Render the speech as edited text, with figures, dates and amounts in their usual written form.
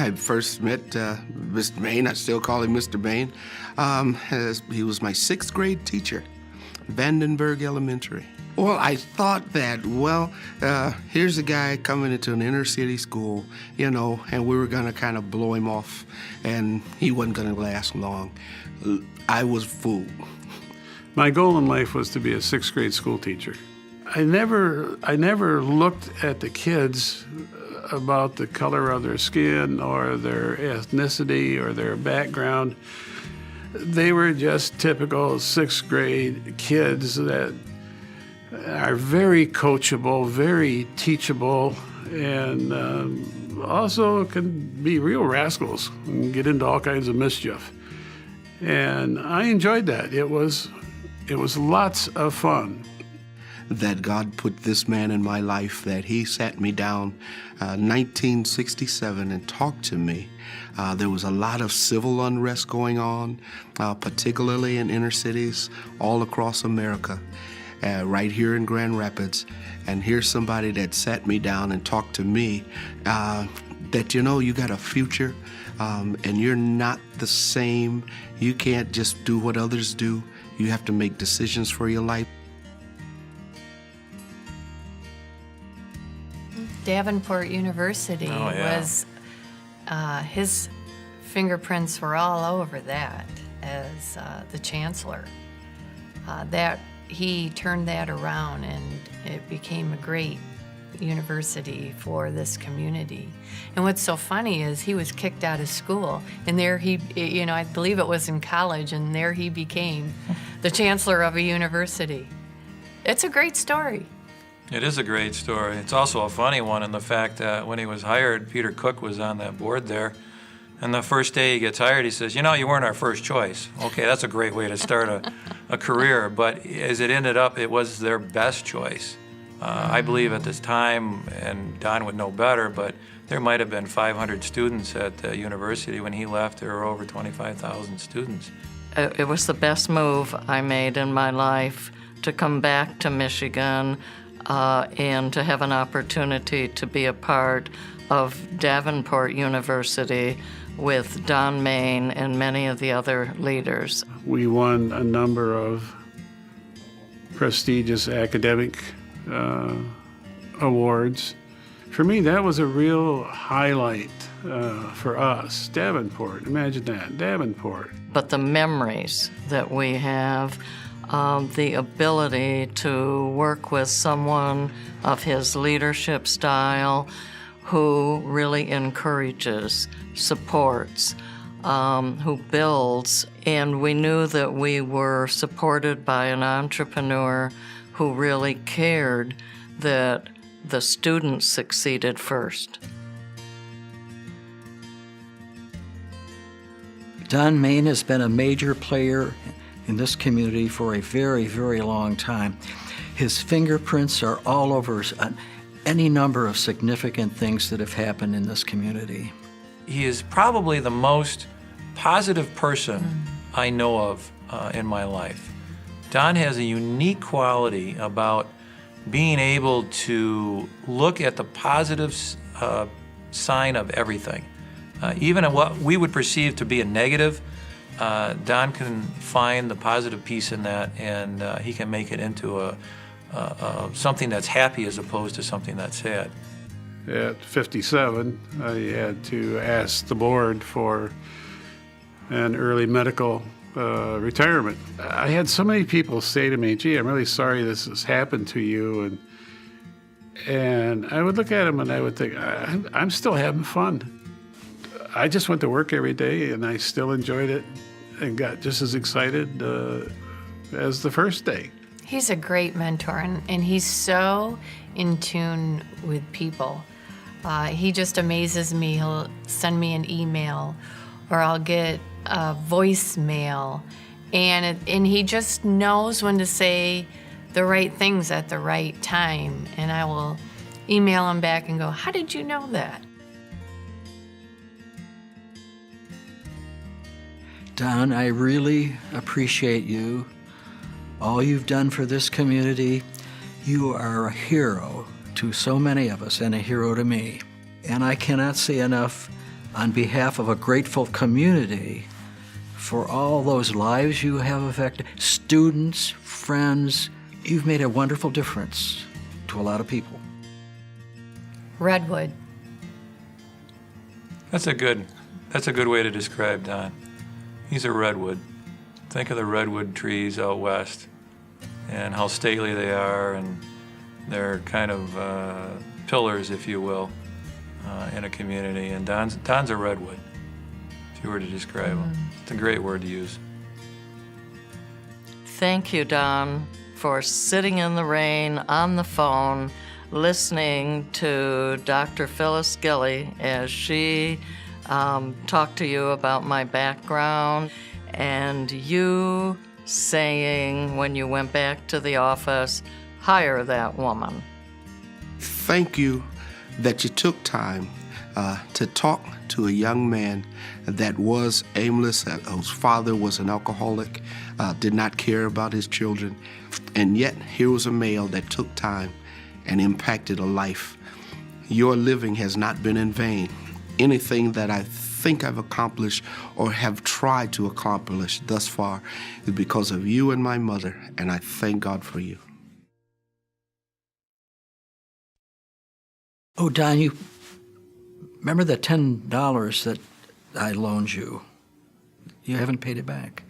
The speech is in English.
I first met Mr. Maine. I still call him Mr. Maine. He was my 6th grade teacher, Vandenberg Elementary. Well, I thought that, here's a guy coming into an inner city school, and we were going to kind of blow him off, and he wasn't going to last long. I was fooled. My goal in life was to be a 6th grade school teacher. I never looked at the kids about the color of their skin or their ethnicity or their background. They were just typical 6th grade kids that are very coachable, very teachable, and also can be real rascals and get into all kinds of mischief. And I enjoyed that. It was lots of fun. That God put this man in my life, that he sat me down 1967 and talked to me. There was a lot of civil unrest going on, particularly in inner cities all across America, right here in Grand Rapids. And here's somebody that sat me down and talked to me that, you got a future, and you're not the same. You can't just do what others do. You have to make decisions for your life. Davenport University was, his fingerprints were all over that as the chancellor. That he turned that around, and it became a great university for this community. And what's so funny is he was kicked out of school, and there he, I believe it was in college, and there he became the chancellor of a university. It's a great story. It is a great story. It's also a funny one in the fact that when he was hired, Peter Cook was on that board there, and the first day he gets hired, he says, you weren't our first choice. Okay, that's a great way to start a career, but as it ended up, it was their best choice. I believe at this time, and Don would know better, but there might have been 500 students at the university. When he left, there were over 25,000 students. It was the best move I made in my life to come back to Michigan and to have an opportunity to be a part of Davenport University with Don Maine and many of the other leaders. We won a number of prestigious academic awards. For me, that was a real highlight for us. Davenport, imagine that, Davenport. But the memories that we have, the ability to work with someone of his leadership style who really encourages, supports, who builds. And we knew that we were supported by an entrepreneur who really cared that the students succeeded first. Don Maine has been a major player in this community for a very, very long time. His fingerprints are all over any number of significant things that have happened in this community. He is probably the most positive person I know of in my life. Don has a unique quality about being able to look at the positive sign of everything. Even at what we would perceive to be a negative, Don can find the positive piece in that, and he can make it into something that's happy as opposed to something that's sad. At 57, I had to ask the board for an early medical retirement. I had so many people say to me, gee, I'm really sorry this has happened to you. And I would look at them and I would think, I'm still having fun. I just went to work every day and I still enjoyed it and got just as excited as the first day. He's a great mentor, and he's so in tune with people. He just amazes me. He'll send me an email, or I'll get a voicemail, and he just knows when to say the right things at the right time. And I will email him back and go, how did you know that? Don, I really appreciate you. All you've done for this community. You are a hero to so many of us and a hero to me. And I cannot say enough on behalf of a grateful community for all those lives you have affected, students, friends. You've made a wonderful difference to a lot of people. Redwood. That's a good way to describe Don. He's a redwood. Think of the redwood trees out west and how stately they are, and they're kind of pillars, if you will, in a community. And Don's a redwood, if you were to describe him. It's a great word to use. Thank you, Don, for sitting in the rain on the phone, listening to Dr. Phyllis Gilly as she talked to you about my background, and you saying when you went back to the office, hire that woman. Thank you that you took time to talk to a young man that was aimless, whose father was an alcoholic, did not care about his children, and yet here was a male that took time and impacted a life. Your living has not been in vain. Anything that I think I've accomplished or have tried to accomplish thus far is because of you and my mother, and I thank God for you. Oh, Don, you remember the $10 that I loaned you? You haven't paid it back.